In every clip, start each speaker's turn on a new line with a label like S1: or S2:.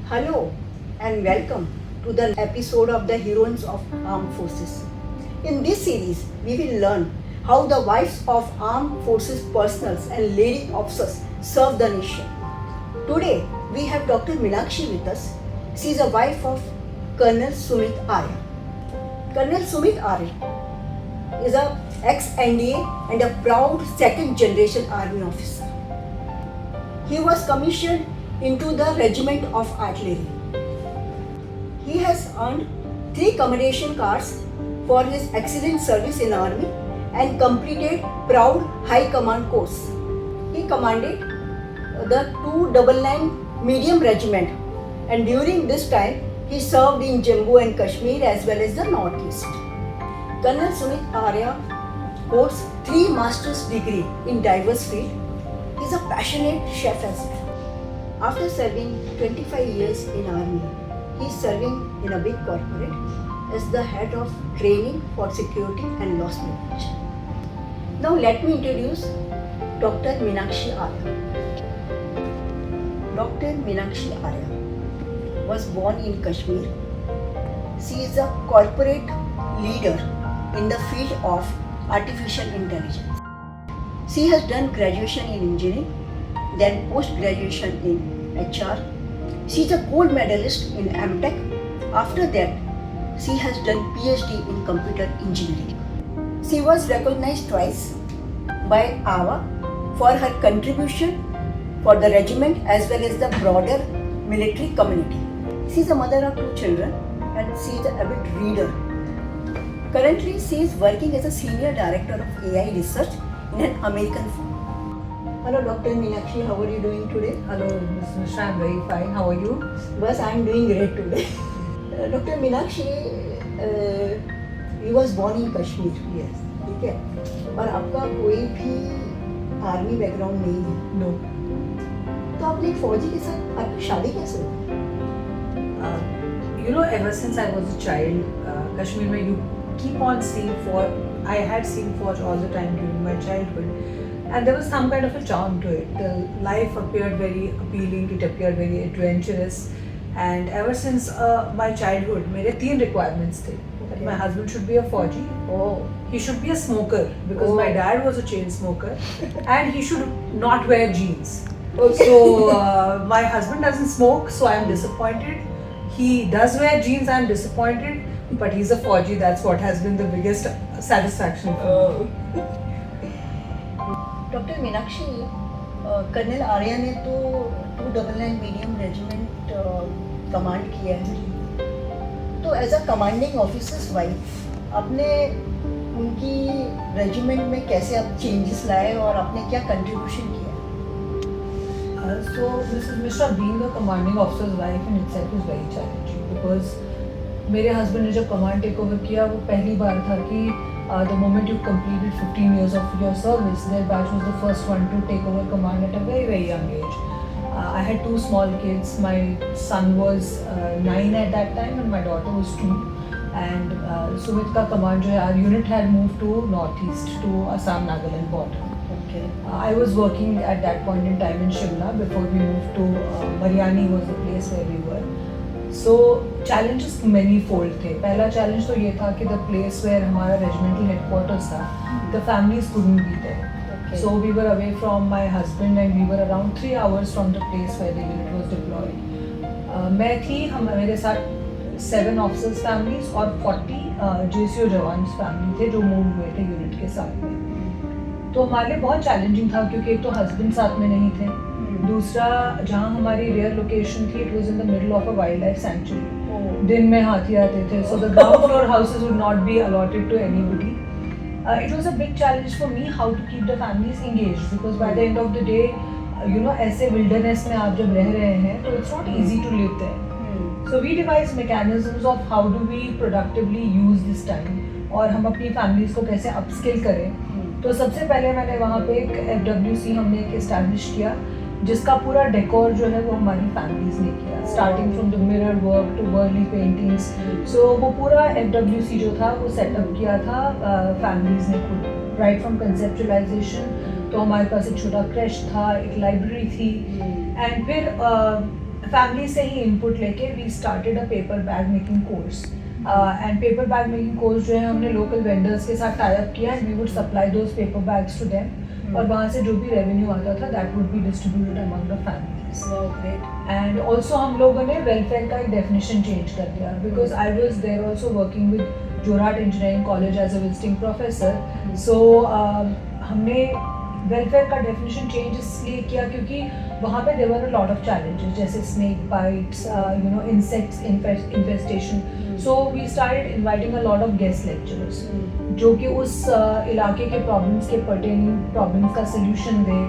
S1: Hello and welcome to the episode of the Heroines of Armed Forces. In this series, we will learn how the wives of armed forces personnel and lady officers serve the nation. Today, we have Dr. Meenakshi with us. She is a wife of Colonel Sumit Arya. Colonel Sumit Arya is a ex-NDA and a proud second generation army officer. He was commissioned into the Regiment of Artillery. He has earned 3 commendation cards for his excellent service in army and completed proud high command course. He commanded the 299 medium regiment, and during this time he served in Jammu and Kashmir as well as the northeast. Colonel Sumit Arya holds 3 master's degree in diverse fields. He is a passionate chef as well. After serving 25 years in army, he is serving in a big corporate as the head of training for security and loss prevention. Now let me introduce Dr. Meenakshi Arya. Dr. Meenakshi Arya was born in Kashmir. She is a corporate leader in the field of artificial intelligence. She has done graduation in engineering, then post-graduation in HR. She is a gold medalist in MTech. After that, she has done PhD in computer engineering. She was recognized twice by AWA for her contribution for the regiment as well as the broader military community. She is a mother of 2 children and she is an avid reader. Currently, she is working as a senior director of AI research in an American firm. Hello, Dr. Meenakshi, how are you doing today?
S2: Hello, Ms. Mishra, I'm very fine. How are you?
S1: Bas, I am doing great today. Dr. Meenakshi, you was born in Kashmir.
S2: Yes.
S1: ठीक है, और आपका कोई भी army background नहीं है.
S2: No.
S1: तो आपने एक फौजी के साथ आपकी शादी कैसे हुई?
S2: Ever since I was a child, Kashmir, mein you keep on seeing Forge. I had seen Forge all the time during my childhood. And there was some kind of a charm to it. The life appeared very appealing, it appeared very adventurous. And ever since my childhood, मेरे 3 requirements थे. That my husband should be a Fauji.
S1: Oh.
S2: He should be a smoker because my dad was a chain smoker. And he should not wear jeans.
S1: Okay.
S2: So my husband doesn't smoke, so I'm disappointed. He does wear jeans, I'm disappointed. But he's a Fauji, that's what has been the biggest satisfaction for me.
S1: Doctor Meenakshi, colonel Arya ने तो 299 medium regiment command किया है. तो as a commanding officer's wife आपने उनकी regiment में कैसे आप चेंजेस लाए और आपने क्या कंट्रीब्यूशन किया?
S2: So Mrs. Mishra, being a commanding officer's wife in itself is very challenging because मेरे हस्बैंड ने जब कमांड टेक ओवर किया वो पहली बार था कि the moment you completed 15 years of your service, their batch was the first one to take over command at a very, very young age. I had 2 small kids. My son was 9 at that time and my daughter was 2. And Sumit ka command jo hai, our unit had moved to northeast to Assam Nagaland border.
S1: Okay.
S2: I was working at that point in time in Shimla before we moved to Mariani was the place where we were. So challenges many fold थे. पहला challenge तो ये था कि the place where हमारा regimental headquarters था, the families couldn't be there.
S1: Okay.
S2: So we were away from my husband and we were around 3 hours from the place where the unit was deployed. मैं थी, मेरे साथ 7 officers families और 40 JCO jawans family थे जो move हुए थे unit के साथ में. तो हमारे लिए बहुत challenging था क्योंकि एक तो husband साथ में नहीं थे. दूसरा, जहाँ हमारी रेयर लोकेशन थी, it was in the middle of a wildlife sanctuary. दिन में हाथी आते थे, so the ground floor houses would not be allotted to anybody. It was a big challenge for me how to keep the families engaged because by the end of the day, ऐसे wilderness में आप जब रह रहे हैं तो it's not easy to live there. So we devised mechanisms of how do we productively use this time और हम अपनी families को कैसे upskill करें. तो सबसे पहले मैंने वहाँ पे एक FWC हमने एक establish किया जिसका पूरा डेकोर जो है वो हमारी फैमिलीज ने किया, starting from the mirror work to Warli paintings. So वो पूरा FWC जो था वो सेटअप किया था फैमिलीज ने खुद, राइट फ्रॉम कंसेप्चुअलाइजेशन. तो हमारे पास एक छोटा क्रश था, एक लाइब्रेरी थी. एंड फिर फैमिली से ही इनपुट लेके we started a paper bag making course and paper bag making course जो है हमने लोकल वेंडर्स के साथ टाई अप किया and we would supply those paper bags to them और वहाँ से जो भी रेवेन्यू आता था that would be distributed among the families and also हम लोगों ने वेलफेयर का एक डेफिनेशन चेंज कर दिया because I was there also working with Jorhat engineering college as a visiting professor so हमने वेलफेयर का डेफिनेशन चेंज इसलिए किया क्योंकि वहाँ पे there were a lot of challenges जैसे snake bites insects infestation so we started inviting a lot of guest lecturers जो कि उस इलाके के प्रॉब्लम्स के पर्टेनिंग प्रॉब्लम्स का सोल्यूशन दे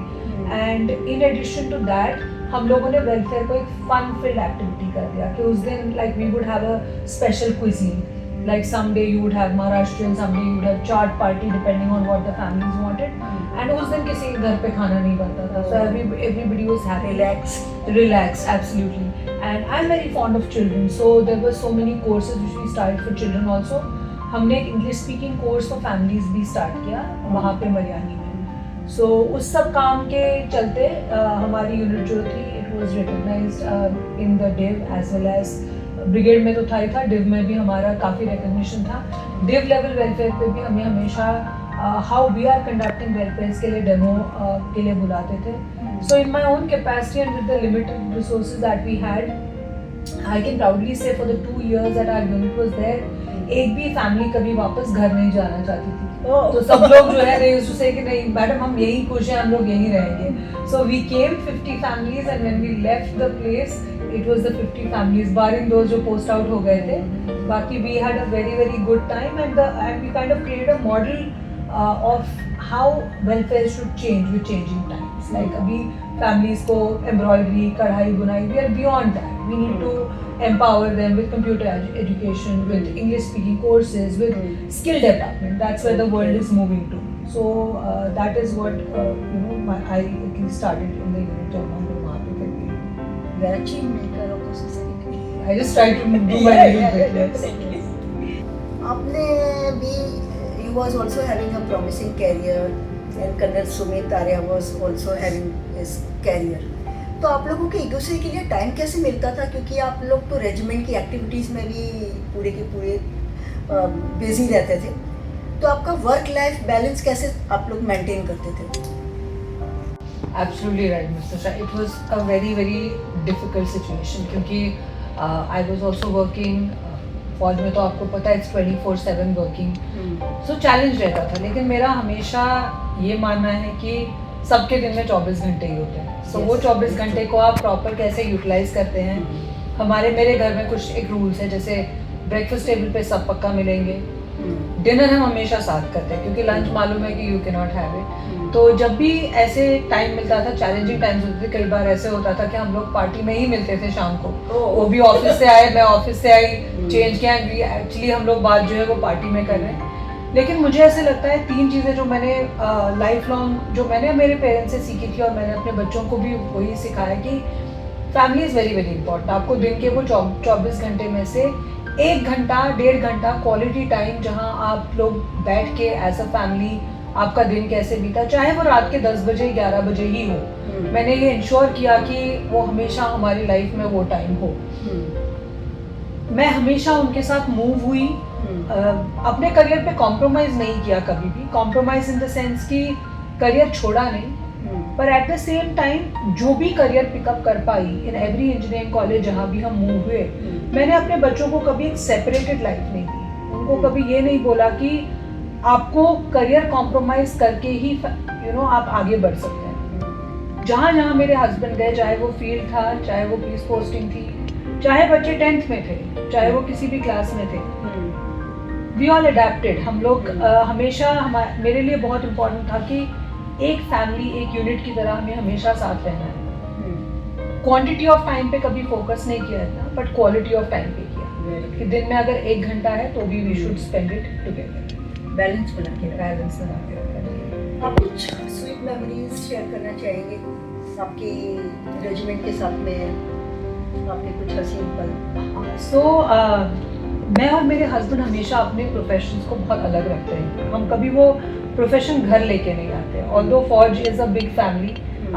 S2: and in addition to that हम लोगों ने वेलफेयर को एक फन फिल्ड एक्टिविटी कर दिया कि उस दिन like we would have a special cuisine like someday you would have Maharashtrian, someday you would have chaat party depending on what the families wanted and उस दिन किसी के घर पे खाना नहीं बनता था so everybody was happy relax absolutely and I'm very fond of children so there were so many courses which we started for children also हमने एक English speaking course for families भी start किया वहाँ पे मरियानी में so उस सब काम के चलते हमारी यूनिट जो थी it was recognized in the DIV as well as brigade में तो था ही था डिव में भी हमारा काफ़ी रिकग्निशन था डिव लेवल वेलफेयर पे भी हमें हमेशा how we are conducting welfare के लिए डेमो के लिए बुलाते थे so in my own capacity and with the limited resources that we had I can proudly say for the 2 years that our unit was there एक भी family कभी वापस घर नहीं जाना चाहती थी तो सब लोग जो है they used to say कि नहीं मैडम हम यहीं खुश हैं हम लोग यहीं रहेंगे so we came 50 families and when we left the place it was the 50 families barring those जो post out हो गए थे बाकी we had a very good time and we kind of created a model of how welfare should change with changing times like अभी families को embroidery कढ़ाई बुनाई we are beyond that we need to empower them with computer education with English speaking courses with skill development that's where the world is moving to so that is what I at least started in the unit जब हम लोग वहाँ पे थे
S1: Very achieve maker of the society.
S2: I just try to do my little bit yes.
S1: आपने भी you was also having a promising career and Colonel Sumit Arya was also having his career. तो आप लोगों के एक दूसरे के लिए टाइम कैसे मिलता था क्योंकि आप लोग तो रेजिमेंट की एक्टिविटीज़ में भी पूरे के पूरे बिजी रहते थे तो आपका वर्क लाइफ बैलेंस कैसे आप लोग मेंटेन करते थे
S2: Absolutely right, Mr. Shah. It was a very difficult situation क्योंकि I was also working फौज में तो आपको पता है it's 24/7 working so चैलेंज रहता था लेकिन मेरा हमेशा ये मानना है कि सबके दिन में 24 घंटे ही होते हैं so वो 24 घंटे को आप प्रॉपर कैसे यूटिलाइज करते हैं मेरे घर में कुछ एक रूल्स है जैसे ब्रेकफास्ट टेबल पे सब पक्का मिलेंगे डिनर हम हमेशा साथ करते हैं क्योंकि लंच मालूम है कि you can not have it तो जब भी ऐसे टाइम मिलता था चैलेंजिंग टाइम्स होते थे कई बार ऐसे होता था कि हम लोग पार्टी में ही मिलते थे शाम को वो भी ऑफिस से आए मैं ऑफिस से आई चेंज किया एक्चुअली हम लोग बात जो है वो पार्टी में कर रहे हैं लेकिन मुझे ऐसे लगता है 3 चीज़ें जो मैंने लाइफ लॉन्ग जो मैंने मेरे पेरेंट्स से सीखी थी और मैंने अपने बच्चों को भी वही सिखाया कि फैमिली इज़ वेरी इंपॉर्टेंट आपको दिन के वो 24 घंटे में से 1 घंटा 1.5 घंटा क्वालिटी टाइम जहाँ आप लोग बैठ के एज अ फैमिली आपका दिन कैसे बीता चाहे वो रात के 10 बजे 11 बजे ही हो मैंने ये इंश्योर किया कि वो हमेशा हमारी लाइफ में वो टाइम हो मैं हमेशा उनके साथ मूव हुई अपने करियर पे कॉम्प्रोमाइज़ नहीं किया कभी भी कॉम्प्रोमाइज़ इन द सेंस कि करियर छोड़ा नहीं पर एट द सेम टाइम जो भी करियर पिकअप कर पाई इन एवरी इंजीनियरिंग कॉलेज जहाँ भी हम मूव हुए मैंने अपने बच्चों को कभी एक सेपरेटेड लाइफ नहीं दी उनको कभी ये नहीं बोला कि आपको करियर कॉम्प्रोमाइज़ करके ही आप आगे बढ़ सकते हैं जहाँ जहाँ मेरे हस्बैंड गए चाहे वो फील्ड था चाहे वो पुलिस पोस्टिंग थी चाहे बच्चे 10th में थे चाहे वो किसी भी क्लास में थे वी ऑल अडेप्टेड हम लोग हमेशा मेरे लिए बहुत इम्पोर्टेंट था कि एक फैमिली एक यूनिट की तरह हमें हमेशा साथ रहना है क्वांटिटी ऑफ टाइम पे कभी फोकस नहीं किया था बट क्वालिटी ऑफ टाइम पे किया कि दिन में अगर 1 घंटा है तो भी we should spend it together balance बना के रखा
S1: आप कुछ स्वीट मेमोरीज शेयर करना चाहेंगे आपकी रेजिमेंट के साथ में आपके कुछ हसीन पल
S2: सो मैं और मेरे हस्बैंड हमेशा अपने प्रोफेशंस को बहुत अलग रखते हैं हम कभी वो प्रोफेशन घर लेके नहीं आते ऑल्दो फौज इज़ अ बिग फैमिली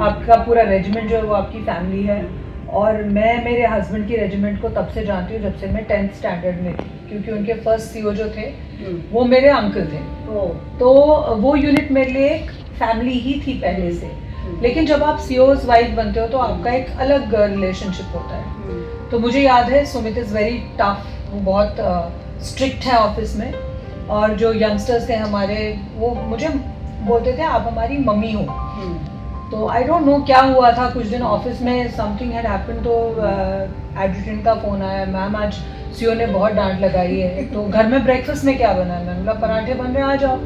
S2: आपका पूरा रेजिमेंट जो है वो आपकी फैमिली है और मैं मेरे हस्बैंड की रेजिमेंट को तब से जानती हूँ जब से मैं 10th स्टैंडर्ड में थी, क्योंकि उनके फर्स्ट सीओ जो थे वो मेरे अंकल थे। तो वो यूनिट मेरे लिए एक फैमिली ही थी पहले से। लेकिन जब आप सीओ's वाइफ बनते हो तो आपका एक अलग रिलेशनशिप होता है। तो मुझे याद है सुमित इज़ वेरी टफ, वो बहुत स्ट्रिक्ट है ऑफिस में, और जो यंगस्टर्स थे हमारे वो मुझे बोलते थे आप हमारी मम्मी हो। तो आई डोंट नो क्या हुआ था, कुछ दिन ऑफिस में समथिंग हैड हैपेंड, तो एडजुटेंट का फ़ोन आया, मैम आज सीओ ने बहुत डांट लगाई है, तो घर में ब्रेकफास्ट में क्या बना है? मैंने बोला पराठे बन रहे, आ जाओ।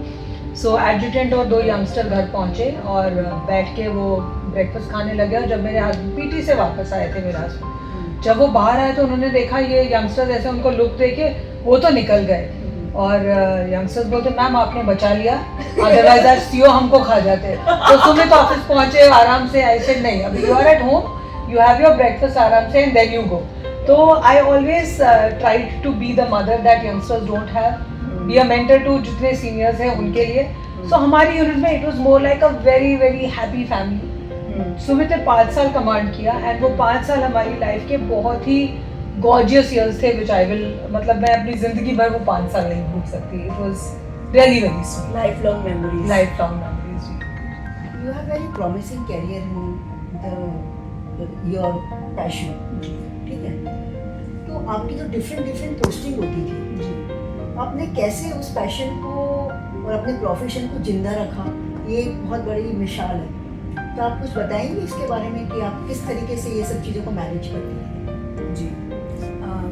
S2: सो एडजुटेंट और 2 यंगस्टर घर पहुंचे और बैठ के वो ब्रेकफास्ट खाने लगे। और जब मेरे हस्बैंड पीटी से वापस आए थे, मेरा हस्बैंड जब वो बाहर आए तो उन्होंने देखा ये यंगस्टर्स ऐसे उनको लुक देके वो तो निकल गए। और यंगस्टर्स बोलते मैम आपने बचा लिया, अदरवाइज आज सीओ हमको खा जाते। तो सुमित ऑफिस पहुंचे आराम से, आई सेड नहीं, अभी you are at home, you have your breakfast आराम से एंड देन यू गो। तो I always tried to be the mother that youngsters don't have, be a mentor to जितने सीनियर्स हैं उनके लिए। सो हमारी यूनिट में it was more like a very very happy family. Sumit ने 5 साल command किया एंड वो 5 साल हमारी लाइफ के बहुत ही गॉर्जियस ईयर्स थे, विच आई विल, मतलब मैं अपनी जिंदगी भर वो 5 साल नहीं भूल सकती। It was really very sweet,
S1: life long memories. You have very promising career in your passion, ठीक है। तो आपकी जो डिफरेंट पोस्टिंग होती थी, आपने कैसे उस पैशन को और अपने प्रोफेशन को जिंदा रखा? ये एक बहुत बड़ी मिसाल है। तो आप कुछ बताएंगे इसके बारे में कि आप किस तरीके से ये सब चीज़ों को मैनेज करते हैं?
S2: जी,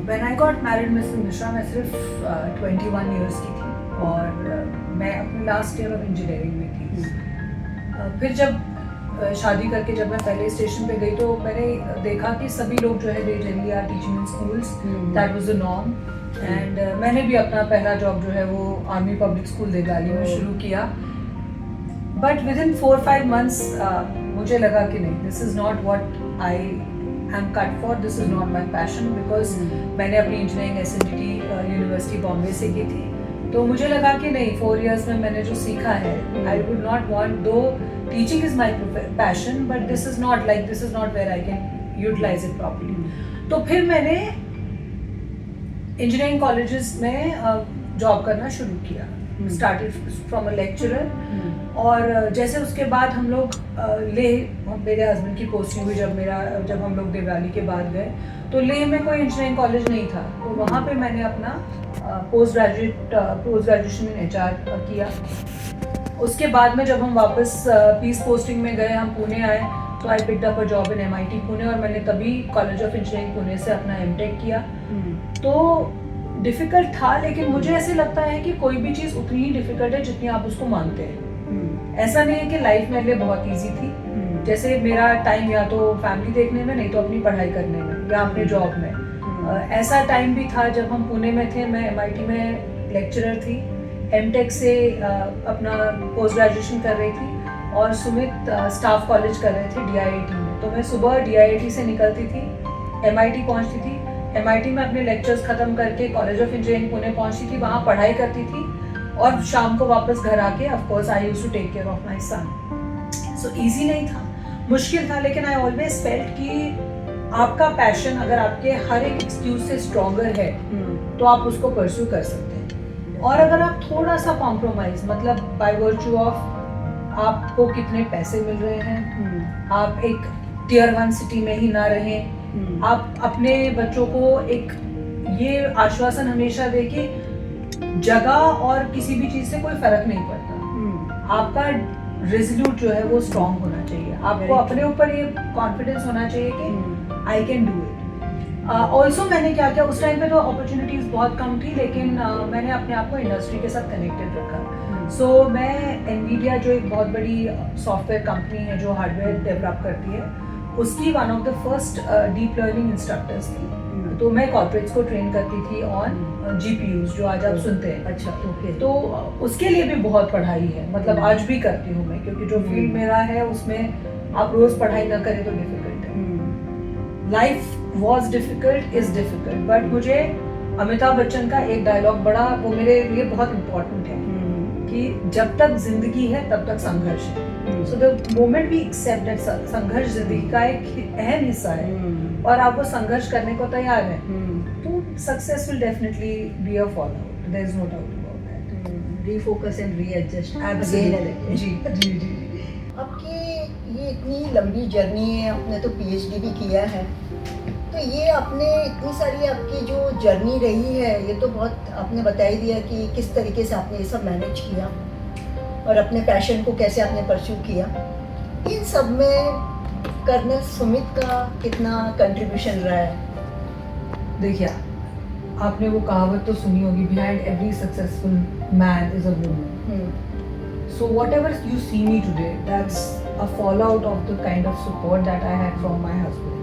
S2: when I got married Mrs Mishra मैं सिर्फ 21 ईयर्स की थी और मैं अपने लास्ट ईयर ऑफ इंजीनियरिंग में थी। फिर जब शादी करके जब मैं पहले स्टेशन पे गई तो मैंने देखा कि सभी लोग जो है they generally are teaching in schools, that was the norm. And मैंने भी अपना पहला जॉब जो है वो आर्मी पब्लिक स्कूल दिल्ली में शुरू किया। बट विद इन 4-5 मंथ्स मुझे लगा कि नहीं, this is not what I am cut for, this is not my passion, because मैंने अपनी इंजीनियरिंग SNDT यूनिवर्सिटी बॉम्बे से की थी। तो मुझे लगा कि नहीं, 4 इयर्स में मैंने जो सीखा है, I would not want, though teaching is my passion, but this is not where I can utilise it properly. तो फिर मैंने इंजीनियरिंग कॉलेजेस में जॉब करना शुरू किया, स्टार्टेड फ्रॉम अ लेक्चरर। और जैसे उसके बाद हम लोग मेरे हस्बैंड की पोस्टिंग हुई जब हम लोग दिवाली के बाद गए, तो लेह में कोई इंजीनियरिंग कॉलेज नहीं था, तो वहाँ पे मैंने अपना पोस्ट ग्रेजुएशन इन HR किया। उसके बाद में जब हम वापस पीस पोस्टिंग में गए, हम पुणे आए, तो I picked up a job in MIT Pune, और मैंने तभी कॉलेज ऑफ इंजीनियरिंग पुणे से अपना MTech किया। तो डिफ़िकल्ट था, लेकिन मुझे ऐसे लगता है कि कोई भी चीज़ उतनी ही डिफ़िकल्ट है जितनी आप उसको मानते हैं। ऐसा नहीं है कि लाइफ मेरे लिए बहुत ईजी थी। जैसे मेरा टाइम या तो फैमिली देखने में, नहीं तो अपनी पढ़ाई करने में या अपने जॉब में। ऐसा टाइम भी था जब हम पुणे में थे, मैं MIT में लेक्चरर थी, MTech से अपना पोस्ट ग्रेजुएशन कर रही थी, और सुमित स्टाफ कॉलेज कर रहे थे DIIT में। तो मैं सुबह DIIT से निकलती थी, MIT पहुंचती थी, MIT में अपने लेक्चर्स ख़त्म करके कॉलेज ऑफ इंजीनियरिंग पुणे पहुंचती थी, वहाँ पढ़ाई करती थी, और शाम को वापस घर आके of course I used to take care of my son. So easy नहीं था, मुश्किल था, लेकिन आई ऑलवेज फेल्ट कि आपका पैशन अगर आपके हर एक एक्सक्यूज से स्ट्रॉन्गर है तो आप उसको परस्यू कर सकते हैं। और अगर आप थोड़ा सा कॉम्प्रोमाइज, मतलब बाय वर्च्यू ऑफ आपको कितने पैसे मिल रहे हैं, आप एक Tier 1 सिटी में ही ना रहें, आप अपने बच्चों को एक ये आश्वासन हमेशा दें कि जगह और किसी भी चीज़ से कोई फर्क नहीं पड़ता, आपका रेजोल्यूट जो है वो स्ट्रॉन्ग होना चाहिए, आपको अपने ऊपर ये कॉन्फिडेंस होना चाहिए कि I can do it. Also मैंने क्या किया, उस टाइम पे तो अपॉर्चुनिटीज़ बहुत कम थी, लेकिन मैंने अपने आप को इंडस्ट्री के साथ कनेक्टेड रखा। सो मैं NVIDIA जो एक बहुत बड़ी सॉफ्टवेयर कंपनी है जो हार्डवेयर डेवलप करती है, उसकी one of the first deep learning instructors थी। तो मैं कॉर्पोरेट्स को ट्रेन करती थी ऑन GPUs, जो आज आप सुनते हैं।
S1: अच्छा, ओके।
S2: तो उसके लिए भी बहुत पढ़ाई है, मतलब आज भी करती हूँ मैं, क्योंकि जो फील्ड मेरा है उसमें आप रोज पढ़ाई ना करें तो डिफिकल्ट है। Life was difficult, is difficult, but मुझे अमिताभ बच्चन का एक डायलॉग बड़ा, वो मेरे लिए बहुत इम्पोर्टेंट है कि जब तक जिंदगी है तब तक संघर्ष है। So the moment we accept that संघर्ष जिंदगी का एक अहम हिस्सा है और आप वो संघर्ष करने को तैयार हैं, तो success will definitely be a fall out, there is no doubt about that.
S1: Refocus and readjust
S2: Absolutely. जी जी जी।
S1: आपकी ये इतनी लंबी जर्नी है, आपने तो पीएचडी भी किया है, तो ये आपने इतनी सारी आपकी जो जर्नी रही है, ये तो बहुत आपने बता ही दिया कि किस तरीके से आपने ये सब मैनेज किया और अपने पैशन को कैसे आपने परस्यू किया। इन सब में कर्नल सुमित का कितना कंट्रीब्यूशन रहा है?
S2: देखिए, आपने वो कहावत तो सुनी होगी, behind every successful man is a woman. So whatever you see me today, that's a fallout of the kind of support that I had from my husband.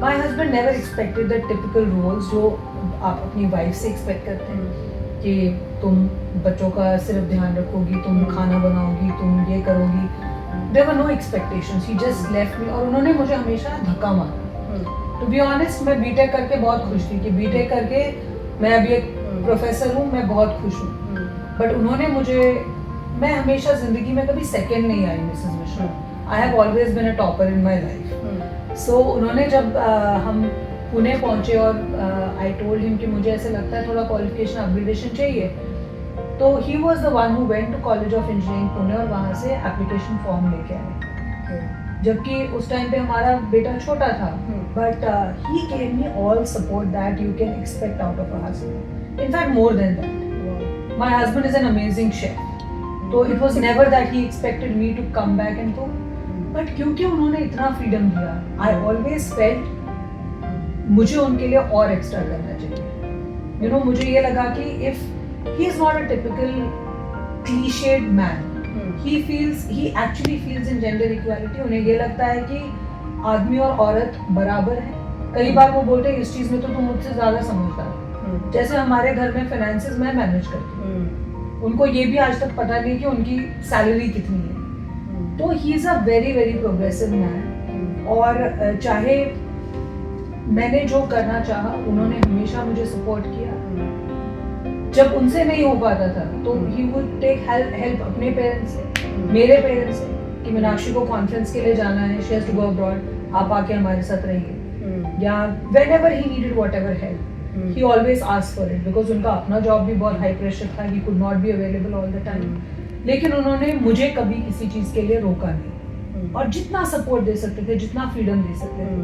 S2: My husband never expected the typical roles जो आप अपनी wife से expect करते हैं कि तुम बच्चों का सिर्फ ध्यान रखोगी, तुम खाना बनाओगी, तुम ये करोगी। There were no expectations. He just left me और उन्होंने मुझे हमेशा धक्का मारा। To be honest, मैं बीटेक करके बहुत खुश थी कि बीटेक करके मैं अभी एक प्रोफेसर हूँ, मैं बहुत खुश हूँ। बट उन्होंने मुझे, मैं हमेशा जिंदगी में कभी सेकंड नहीं आई Mrs Mishra. I have always been a topper in my life. So उन्होंने जब हम पुणे पहुंचे और आई टोल्ड हिम कि मुझे ऐसे लगता है थोड़ा क्वालिफिकेशन अपग्रेडेशन चाहिए, तो he was the one who went to college of engineering Pune और वहाँ से एप्लीकेशन फॉर्म लेके आए। जबकि उस टाइम पे हमारा बेटा छोटा था, but he gave me all support that you can expect out of a husband, in fact more than that. My husband is an amazing chef, तो it was never that he expected me to come back and cook, but क्योंकि उन्होंने इतना freedom दिया, I always felt मुझे उनके लिए और extra करना चाहिए। यू नो, मुझे ये लगा कि if he is not a typical clichéd man, he actually feels in gender equality। उन्हें ये लगता है कि आदमी और औरत बराबर हैं। कई बार वो बोलते हैं इस चीज में तो तुम मुझसे ज्यादा समझदार हो। जैसे हमारे घर में फाइनेंसेस मैं मैनेज करती हूँ, उनको ये भी आज तक पता नहीं कि उनकी सैलरी कितनी है। तो he is a very very progressive man और चाहे मैंने जो करना चाहा उन्होंने हमेशा मुझे सपोर्ट किया। जब उनसे नहीं हो पाता था तो ही वुड टेक हेल्प अपने पेरेंट्स से, मेरे पेरेंट्स से, कि मीनाक्षी को कॉन्फ्रेंस के लिए जाना है, she has to go abroad, आप आके हमारे साथ रहिए। या whenever he needed whatever help, he always asked for it, because उनका अपना जॉब भी बहुत हाई प्रेशर था, he could not be available all the time. लेकिन उन्होंने मुझे कभी किसी चीज के लिए रोका नहीं और जितना सपोर्ट दे सकते थे, जितना फ्रीडम दे सकते थे,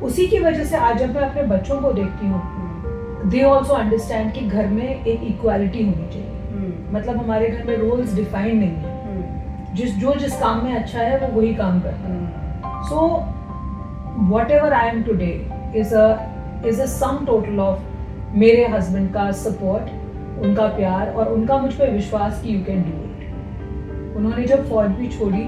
S2: उसी की वजह से आज जब मैं अपने बच्चों को देखती हूँ, दे ऑल्सो अंडरस्टैंड कि घर में एक इक्वालिटी होनी चाहिए। मतलब हमारे घर में रोल्स डिफाइंड नहीं है, जिस काम में अच्छा है वो वही काम करता है। So what ever I am today is a sum total of मेरे हस्बैंड का सपोर्ट, उनका प्यार और उनका मुझ पर विश्वास कि यू कैन डू इट। उन्होंने जब फौज भी छोड़ी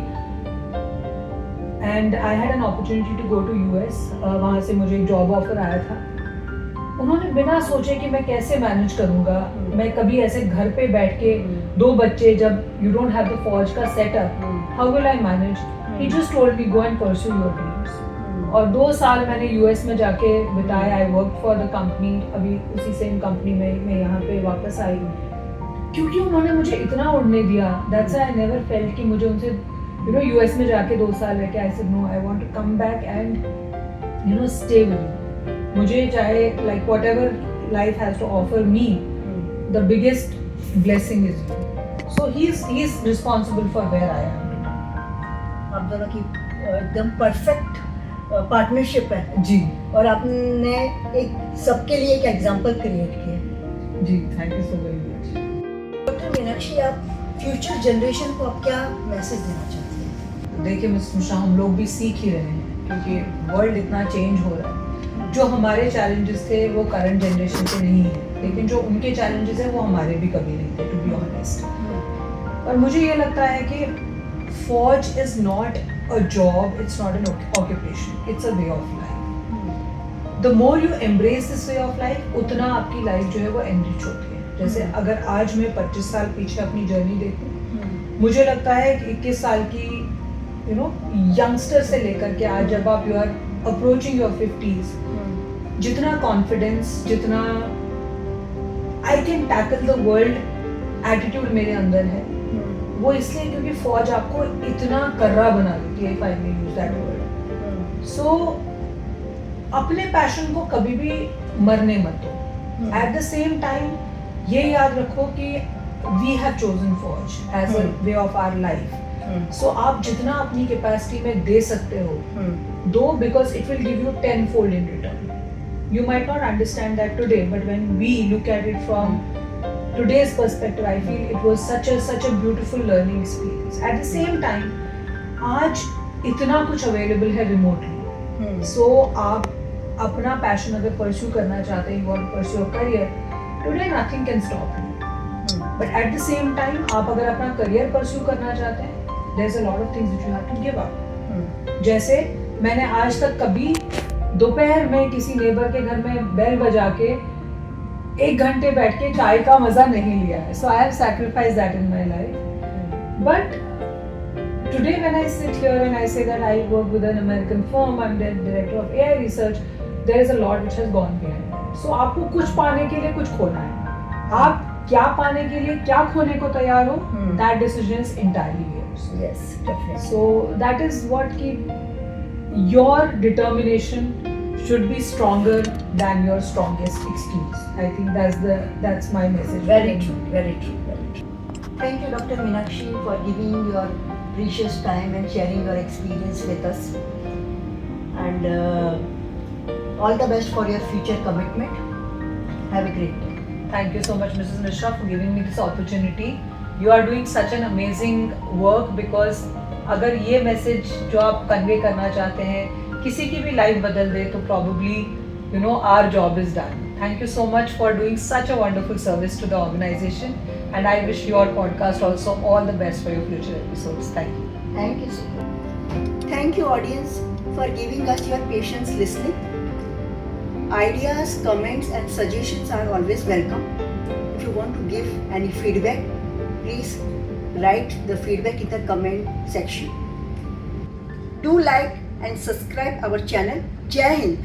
S2: and I had an opportunity to go to US, वहाँ से मुझे एक जॉब ऑफर आया था, उन्होंने बिना सोचे कि मैं कैसे मैनेज करूंगा, मैं कभी ऐसे घर पे बैठ के 2 बच्चे, जब यू डोंट हैव द फौज का setup, how will I manage, he just told me go and pursue your dreams. और 2 साल मैंने यूएस में जाके बिताया। I work for the company, अभी उसी सेम कंपनी में मैं यहाँ पे वापस आई क्योंकि उन्होंने मुझे इतना उड़ने दिया। That's why I never felt कि मुझे उनसे यू नो यूएस में जाके 2 साल रह के I said no, I want to come back and you know stay with you. मुझे चाहे like whatever life has to offer me, the biggest blessing is you. So he is responsible for where I am.
S1: आप दोनों की एकदम perfect partnership है
S2: जी,
S1: और आपने एक सबके लिए एक एग्जांपल क्रिएट किया।
S2: जी, thank you so very much.
S1: Doctor Meenakshi, आप फ्यूचर जनरेशन को आप क्या मैसेज देना चाहती हैं?
S2: देखिए मिस मिश्रा, हम लोग भी सीख ही रहे हैं क्योंकि वर्ल्ड इतना चेंज हो रहा है। जो हमारे चैलेंजेस थे वो करंट जनरेशन के नहीं है, लेकिन जो उनके चैलेंजेस हैं वो हमारे भी कभी नहीं थे, टू बी ऑनेस्ट। और मुझे ये लगता है कि फौज is not a job, it's not an occupation, it's a way of life. The more you embrace this way of life, उतना आपकी लाइफ जो है वो एनरिच होती है। जैसे अगर आज मैं 25 साल पीछे अपनी जर्नी देखूँ, मुझे लगता है कि 21 साल की यू नो यंगस्टर से लेकर के आज जब आप you are approaching your 50s, जितना कॉन्फिडेंस, जितना I can tackle the world attitude मेरे अंदर है, वो इसलिए क्योंकि फौज आपको इतना कर्रा बना देती है, if I may use that word. So अपने पैशन को कभी भी मरने मत दो. At the same time ये याद रखो कि we have chosen फौज as a way of our life. So आप जितना अपनी कैपेसिटी में दे सकते हो दो, because it will give you tenfold in return. You might not understand that today, but when we look at it from today's perspective, I feel it was such a beautiful learning experience. At the same time, आज इतना कुछ available है remotely. So आप अपना passion अगर pursue करना चाहते हैं, you want to pursue a career, today nothing can stop you. But at the same time, आप अगर अपना career pursue करना चाहते हैं, there's a lot of things that you have to give up. जैसे मैंने आज तक कभी दोपहर में किसी नेबर के घर में बेल बजा के 1 घंटे बैठ के चाय का मजा नहीं लिया है. So I have sacrificed that in my life. But today when I sit here and I say that I work with an American firm, I'm the director of AI research, there is a lot which has gone behind that. So आपको कुछ पाने के लिए कुछ खोना है. आप क्या पाने के लिए क्या खोने को तैयार हो, that decision is entirely yours.
S1: Yes, definitely.
S2: So that is what your determination should be stronger than your strongest excuse. I think that's my message.
S1: Very true, very true, very true. Thank you, Dr. Meenakshi, for giving your precious time and sharing your experience with us. And all the best for your future commitment. Have a great day.
S2: Thank you so much, Mrs. Mishra, for giving me this opportunity. You are doing such an amazing work, because अगर ये message जो आप convey करना चाहते हैं किसी की भी लाइफ बदल दे, तो probably our job is done. Thank you so much for doing such a wonderful service to the organization, and I wish your podcast also all the best for your future episodes. Thank you.
S1: Thank you so much. Thank you, audience, for giving us your patience listening. Ideas, comments and suggestions are always welcome. If you want to give any feedback, please write the feedback in the comment section. Do like and subscribe our channel. Jai Hind.